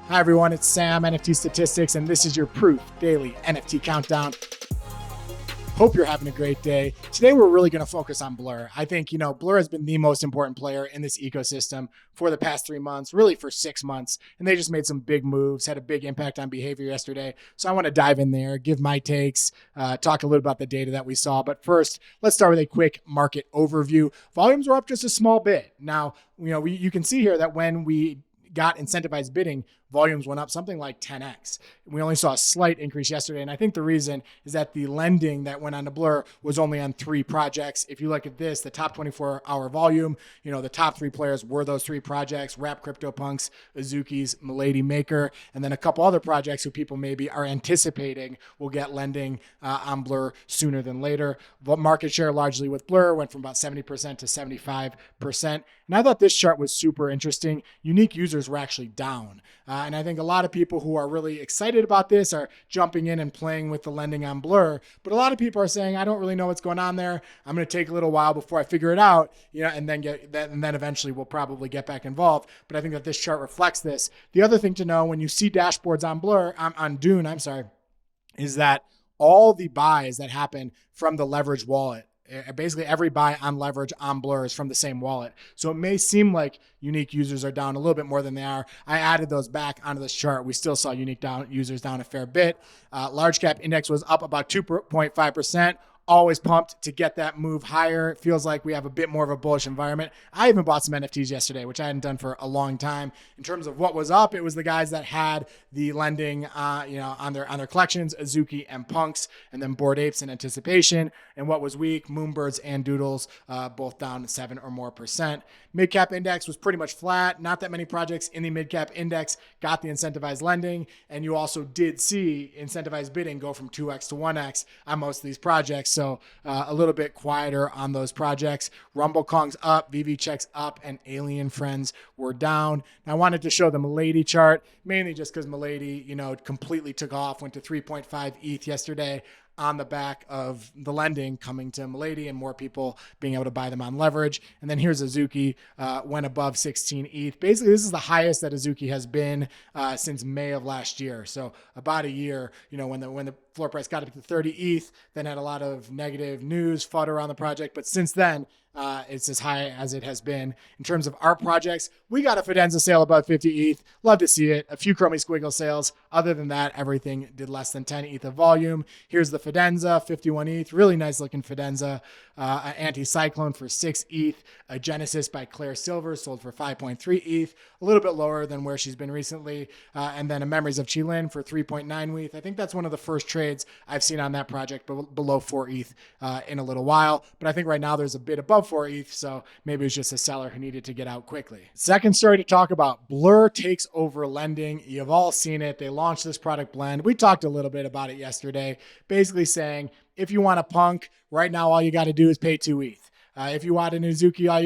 Hi everyone, it's Sam, NFTstatistics, and this is your Proof Daily NFT Countdown. Hope you're having a great day. Today we're really going to focus on Blur. I think, Blur has been the most important player in this ecosystem for the past 3 months, really for 6 months, and they just made some big moves, had a big impact on behavior yesterday. So I want to dive in there, give my takes, talk a little about the data that we saw. But first, let's start with a quick market overview. Volumes were up just a small bit. Now, you can see here that when we got incentivized bidding, volumes went up something like 10x. We only saw a slight increase yesterday. And I think the reason is that the lending that went on to Blur was only on 3 projects. If you look at this, the top 24-hour volume, the top 3 players were those 3 projects: Rap CryptoPunks, Azuki's Milady Maker, and then a couple other projects who people maybe are anticipating will get lending on Blur sooner than later. But market share largely with Blur went from about 70% to 75%. And I thought this chart was super interesting. Unique users were actually down. And I think a lot of people who are really excited about this are jumping in and playing with the lending on Blur. But a lot of people are saying, I don't really know what's going on there. I'm going to take a little while before I figure it out, and then eventually we'll probably get back involved. But I think that this chart reflects this. The other thing to know when you see dashboards on Blur, on Dune, is that all the buys that happen from the leverage wallet, basically every buy on leverage on Blur is from the same wallet. So it may seem like unique users are down a little bit more than they are. I added those back onto this chart. We still saw unique users down a fair bit. Large cap index was up about 2.5%. Always pumped to get that move higher. It feels like we have a bit more of a bullish environment. I even bought some NFTs yesterday, which I hadn't done for a long time. In terms of what was up, it was the guys that had the lending, on their collections, Azuki and Punks, and then Bored Apes in anticipation. And what was weak, Moonbirds and Doodles, both down 7 or more percent. Mid-cap index was pretty much flat. Not that many projects in the mid-cap index got the incentivized lending. And you also did see incentivized bidding go from 2x to 1x on most of these projects. So a little bit quieter on those projects. Rumble Kong's up, VV Check's up, and Alien Friends were down. Now, I wanted to show the Milady chart, mainly just because Milady, completely took off, went to 3.5 ETH yesterday on the back of the lending coming to Milady and more people being able to buy them on leverage. And then here's Azuki, went above 16 ETH. Basically, this is the highest that Azuki has been since May of last year. So about a year, when the floor price got up to 30 ETH, then had a lot of negative news, fodder around the project. But since then, it's as high as it has been. In terms of our projects, we got a Fidenza sale above 50 ETH. Love to see it. A few Chromie Squiggle sales. Other than that, everything did less than 10 ETH of volume. Here's the Fidenza, 51 ETH. Really nice looking Fidenza. An Anti-Cyclone for 6 ETH. A Genesis by Claire Silver sold for 5.3 ETH. A little bit lower than where she's been recently. And then a Memories of Chilin for 3.9 ETH. I think that's one of the first trades I've seen on that project below 4 ETH in a little while. But I think right now there's a bit above 4 ETH, so maybe it was just a seller who needed to get out quickly. Second story to talk about, Blur takes over lending. You've all seen it. They launched this product blend. We talked a little bit about it yesterday, basically saying, if you want a punk, right now all you got to do is pay 2 ETH. If you want an Azuki, all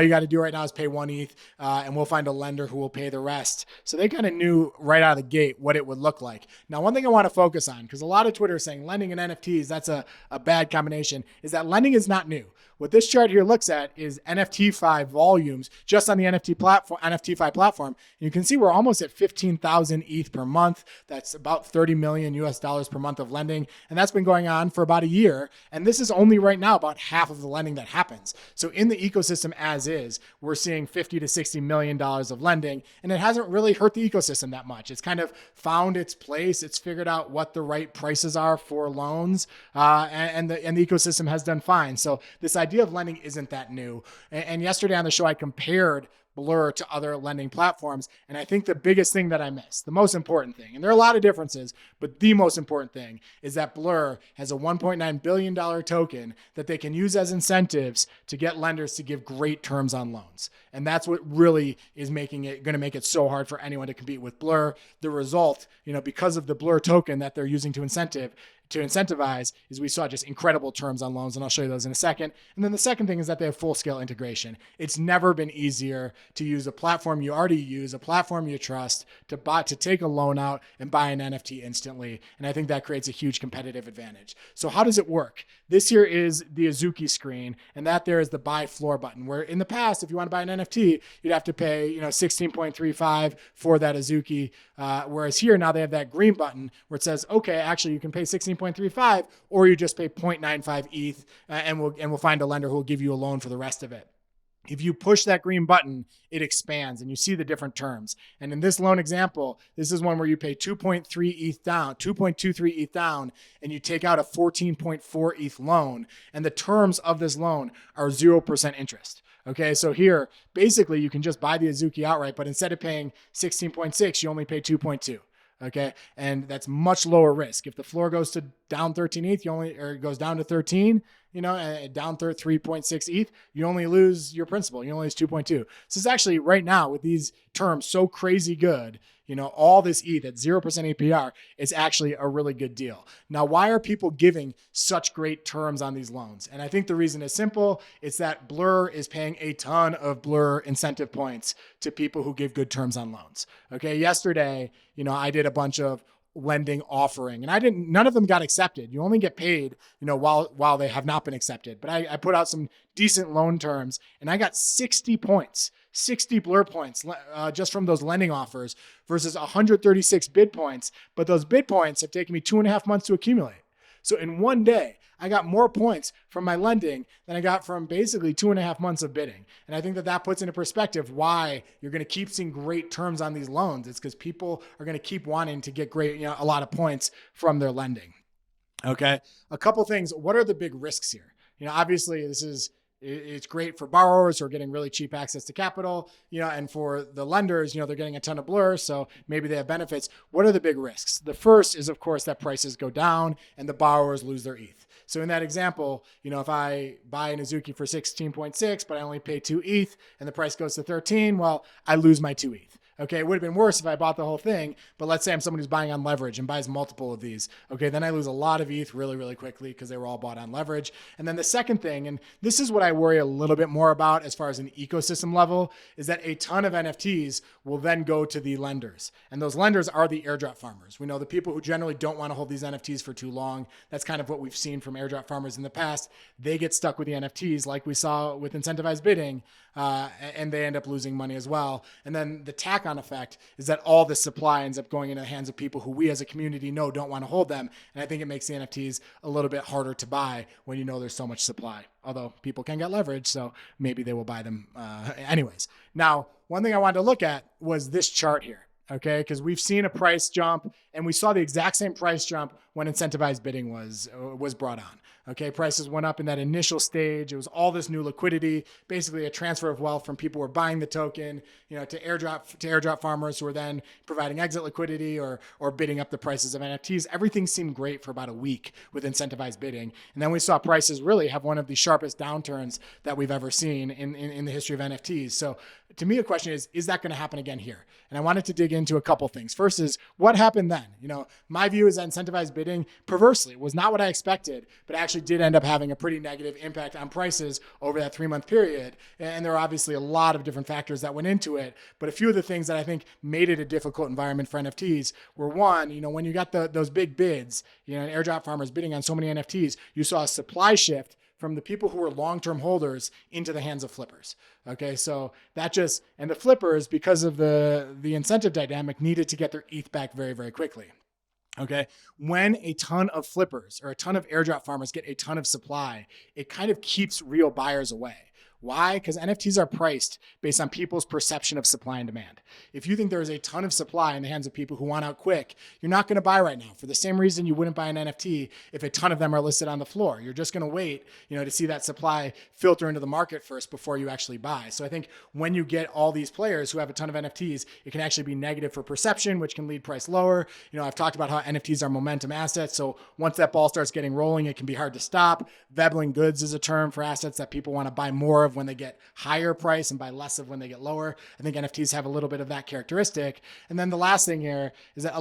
you got to do right now is pay 1 ETH, and we'll find a lender who will pay the rest. So they kind of knew right out of the gate what it would look like. Now, one thing I want to focus on, because a lot of Twitter is saying lending and NFTs, that's a bad combination, is that lending is not new. What this chart here looks at is NFTfi volumes just on the NFTfi platform. And you can see we're almost at 15,000 ETH per month. That's about $30 million US per month of lending. And that's been going on for about a year. And this is only right now about half of the lending that happens. So in the ecosystem as is, we're seeing $50 to $60 million of lending. And it hasn't really hurt the ecosystem that much. It's kind of found its place. It's figured out what the right prices are for loans. And the ecosystem has done fine. So this idea of lending isn't that new. And yesterday on the show, I compared Blur to other lending platforms. And I think the biggest thing that I missed, the most important thing, and there are a lot of differences, but the most important thing is that Blur has a $1.9 billion token that they can use as incentives to get lenders to give great terms on loans. And that's what really is going to make it so hard for anyone to compete with Blur. The result, because of the Blur token that they're using to incentivize is we saw just incredible terms on loans, and I'll show you those in a second. And then the second thing is that they have full-scale integration. It's never been easier to use a platform you already use, a platform you trust, to take a loan out and buy an NFT instantly. And I think that creates a huge competitive advantage. So how does it work? This here is the Azuki screen, and that there is the buy floor button, where in the past, if you want to buy an NFT, you'd have to pay 16.35 for that Azuki. Whereas here now they have that green button where it says, okay, actually you can pay 16.35, or you just pay 0.95 ETH, and we'll find a lender who will give you a loan for the rest of it. If you push that green button, it expands and you see the different terms. And in this loan example, this is one where you pay 2.3 ETH down, 2.23 ETH down, and you take out a 14.4 ETH loan. And the terms of this loan are 0% interest. Okay, so here, basically you can just buy the Azuki outright, but instead of paying 16.6, you only pay 2.2. Okay, and that's much lower risk. If the floor goes to down 13 ETH, it goes down to 13, down 3.6 ETH, you only lose your principal. You only lose 2.2. So it's actually right now with these terms so crazy good, all this ETH at 0% APR, it's actually a really good deal. Now, why are people giving such great terms on these loans? And I think the reason is simple. It's that Blur is paying a ton of Blur incentive points to people who give good terms on loans. Okay, yesterday, I did a bunch of lending offering, and none of them got accepted. You only get paid, while they have not been accepted. But I put out some decent loan terms, and I got 60 points, 60 Blur points just from those lending offers versus 136 bid points. But those bid points have taken me 2.5 months to accumulate. So in one day, I got more points from my lending than I got from basically 2.5 months of bidding. And I think that puts into perspective why you're going to keep seeing great terms on these loans. It's because people are going to keep wanting to get a lot of points from their lending. Okay. A couple things. What are the big risks here? Obviously it's great for borrowers who are getting really cheap access to capital, and for the lenders, they're getting a ton of Blur, so maybe they have benefits. What are the big risks? The first is, of course, that prices go down and the borrowers lose their ETH. So in that example, if I buy an Azuki for 16.6, but I only pay 2 ETH and the price goes to 13, well, I lose my 2 ETH. Okay, it would have been worse if I bought the whole thing, but let's say I'm somebody who's buying on leverage and buys multiple of these. Okay, then I lose a lot of ETH really, really quickly because they were all bought on leverage. And then the second thing, and this is what I worry a little bit more about as far as an ecosystem level, is that a ton of NFTs will then go to the lenders. And those lenders are the airdrop farmers. We know the people who generally don't want to hold these NFTs for too long. That's kind of what we've seen from airdrop farmers in the past. They get stuck with the NFTs like we saw with incentivized bidding, and they end up losing money as well. And then the tack-on effect is that all the supply ends up going into the hands of people who we as a community know don't want to hold them. And I think it makes the NFTs a little bit harder to buy when there's so much supply. Although people can get leverage, so maybe they will buy them anyways. Now, one thing I wanted to look at was this chart here. Okay, because we've seen a price jump, and we saw the exact same price jump when incentivized bidding was brought on. Okay, prices went up in that initial stage. It was all this new liquidity, basically a transfer of wealth from people who were buying the token, to airdrop farmers who were then providing exit liquidity or bidding up the prices of NFTs. Everything seemed great for about a week with incentivized bidding, and then we saw prices really have one of the sharpest downturns that we've ever seen in the history of NFTs. So to me, the question is that going to happen again here? And I wanted to dig into a couple things. First is what happened then? My view is that incentivized bidding perversely was not what I expected, but actually did end up having a pretty negative impact on prices over that 3-month period. And there are obviously a lot of different factors that went into it. But a few of the things that I think made it a difficult environment for NFTs were, one, when you got those big bids, and airdrop farmers bidding on so many NFTs, you saw a supply shift from the people who were long-term holders into the hands of flippers. Okay, so and the flippers, because of the incentive dynamic, needed to get their ETH back very, very quickly. Okay, when a ton of flippers or a ton of airdrop farmers get a ton of supply, it kind of keeps real buyers away. Why? Because NFTs are priced based on people's perception of supply and demand. If you think there is a ton of supply in the hands of people who want out quick, you're not going to buy right now for the same reason you wouldn't buy an NFT if a ton of them are listed on the floor. You're just going to wait, to see that supply filter into the market first before you actually buy. So I think when you get all these players who have a ton of NFTs, it can actually be negative for perception, which can lead price lower. I've talked about how NFTs are momentum assets. So once that ball starts getting rolling, it can be hard to stop. Vebbling goods is a term for assets that people want to buy more of when they get higher price and buy less of when they get lower. I think NFTs have a little bit of that characteristic. And then the last thing here is that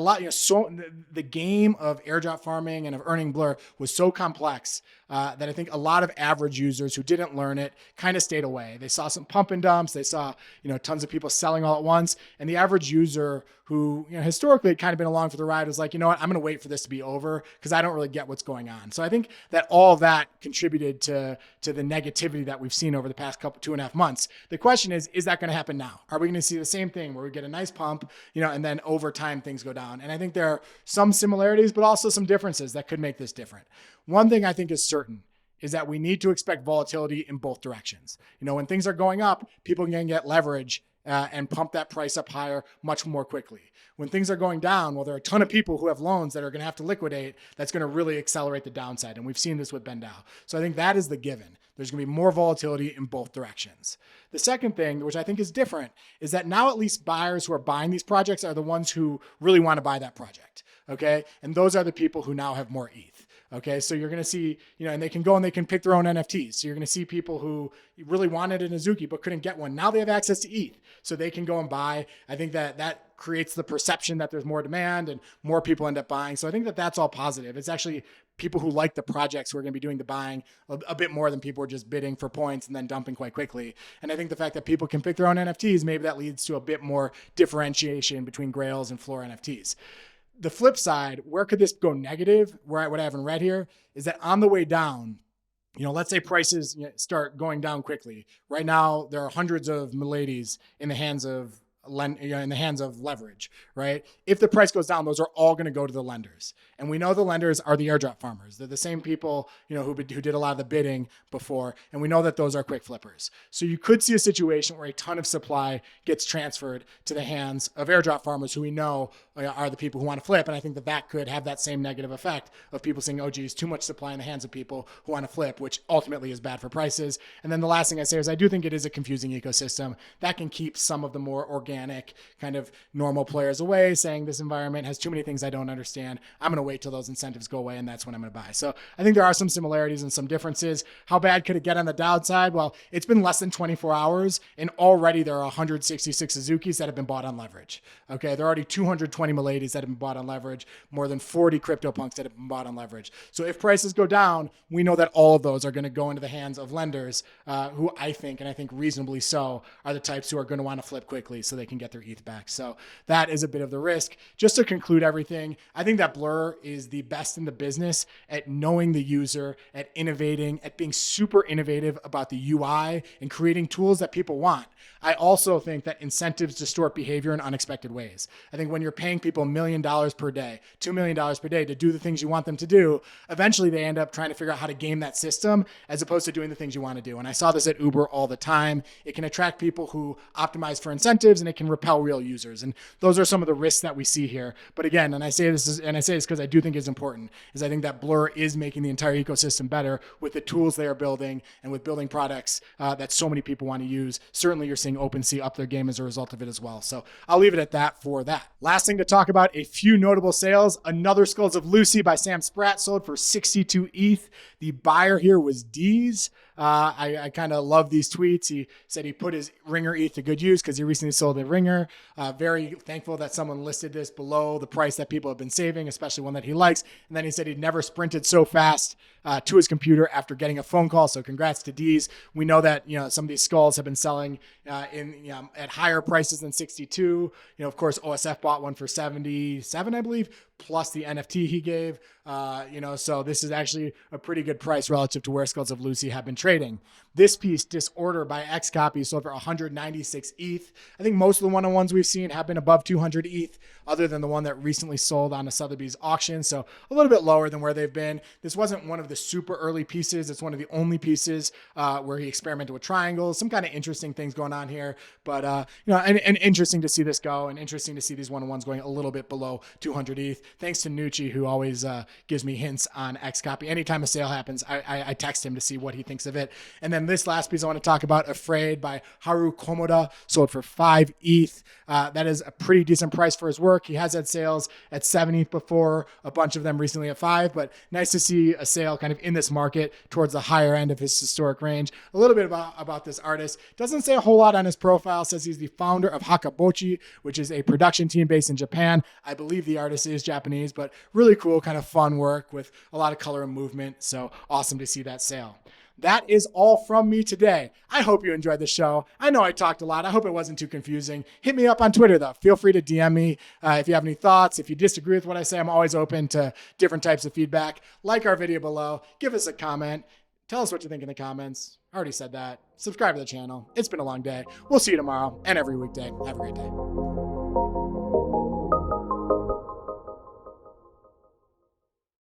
the game of airdrop farming and of earning Blur was so complex that I think a lot of average users who didn't learn it kind of stayed away. They saw some pump and dumps. They saw, tons of people selling all at once. And the average user who, historically had kind of been along for the ride was like, you know what, I'm going to wait for this to be over because I don't really get what's going on. So I think that all of that contributed to the negativity that we've seen over the past 2.5 months. The question is that going to happen now? Are we going to see the same thing where we get a nice pump, and then over time things go down? And I think there are some similarities, but also some differences that could make this different. One thing I think is certain is that we need to expect volatility in both directions. When things are going up, people can get leverage and pump that price up higher much more quickly. When things are going down, well, there are a ton of people who have loans that are going to have to liquidate. That's going to really accelerate the downside. And we've seen this with Ben Dow. So I think that is the given. There's going to be more volatility in both directions. The second thing, which I think is different, is that now at least buyers who are buying these projects are the ones who really want to buy that project. Okay. And those are the people who now have more ETH. Okay, so you're going to see, and they can go and they can pick their own NFTs. So you're going to see people who really wanted an Azuki but couldn't get one. Now they have access to ETH, so they can go and buy. I think that creates the perception that there's more demand and more people end up buying. So I think that's all positive. It's actually people who like the projects who are going to be doing the buying a bit more than people who are just bidding for points and then dumping quite quickly. And I think the fact that people can pick their own NFTs, maybe that leads to a bit more differentiation between Grails and floor NFTs. The flip side, where could this go negative, what I haven't read here, is that on the way down, let's say prices start going down quickly. Right now, there are hundreds of miladies in the hands of leverage, right? If the price goes down, those are all going to go to the lenders. And we know the lenders are the airdrop farmers. They're the same people, who did a lot of the bidding before. And we know that those are quick flippers. So you could see a situation where a ton of supply gets transferred to the hands of airdrop farmers who we know are the people who want to flip. And I think that could have that same negative effect of people saying, oh, geez, too much supply in the hands of people who want to flip, which ultimately is bad for prices. And then the last thing I say is I do think it is a confusing ecosystem that can keep some of the more organic kind of normal players away, saying this environment has too many things I don't understand. I'm going to wait till those incentives go away, and that's when I'm going to buy. So I think there are some similarities and some differences. How bad could it get on the downside? Well, it's been less than 24 hours, and already there are 166 Azukis that have been bought on leverage. Okay, there are already 220 Miladies that have been bought on leverage, more than 40 CryptoPunks that have been bought on leverage. So if prices go down, we know that all of those are going to go into the hands of lenders who I think reasonably so, are the types who are going to want to flip quickly so they can get their ETH back. So that is a bit of the risk. Just to conclude everything, I think that Blur is the best in the business at knowing the user, at innovating, at being super innovative about the UI and creating tools that people want. I also think that incentives distort behavior in unexpected ways. I think when you're paying people $1 million per day, $2 million per day to do the things you want them to do, eventually they end up trying to figure out how to game that system as opposed to doing the things you want to do. And I saw this at Uber all the time. It can attract people who optimize for incentives and it can repel real users. And those are some of the risks that we see here. But again, and I say this because I do think it's important, is I think that Blur is making the entire ecosystem better with the tools they are building and with building products that so many people want to use. Certainly you're seeing OpenSea up their game as a result of it as well. So I'll leave it at that for that. Last thing to talk about, a few notable sales. Another Skulls of Luci by Sam Spratt sold for 62 ETH. The buyer here was D's. I kind of love these tweets. He said he put his Ringer ETH to good use because he recently sold a Ringer. Very thankful that someone listed this below the price that people have been saving, especially one that he likes. And then he said he'd never sprinted so fast to his computer after getting a phone call. So congrats to D's. We know that some of these skulls have been selling at higher prices than 62. Of course, OSF bought one for 77, I believe, plus the NFT he gave. So this is actually a pretty good price relative to where Skulls of Luci have been trading. This piece, Disorder by XCOPY, sold for 196 ETH. I think most of the one-on-ones we've seen have been above 200 ETH, other than the one that recently sold on a Sotheby's auction. So a little bit lower than where they've been. This wasn't one of the super early pieces. It's one of the only pieces where he experimented with triangles. Some kind of interesting things going on here. But, and interesting to see this go, and interesting to see these one-on-ones going a little bit below 200 ETH. Thanks to Luci, who always gives me hints on XCOPY. Anytime a sale happens, I text him to see what he thinks of it. And then then this last piece I want to talk about, Afraid by Haru Komoda, sold for 5 ETH. That is a pretty decent price for his work. He has had sales at 7 ETH before, a bunch of them recently at 5, but nice to see a sale kind of in this market towards the higher end of his historic range. A little bit about this artist. Doesn't say a whole lot on his profile. Says he's the founder of Hakabochi, which is a production team based in Japan. I believe the artist is Japanese, but really cool, kind of fun work with a lot of color and movement. So awesome to see that sale. That is all from me today. I hope you enjoyed the show. I know I talked a lot. I hope it wasn't too confusing. Hit me up on Twitter, though. Feel free to DM me if you have any thoughts. If you disagree with what I say, I'm always open to different types of feedback. Like our video below. Give us a comment. Tell us what you think in the comments. I already said that. Subscribe to the channel. It's been a long day. We'll see you tomorrow and every weekday. Have a great day.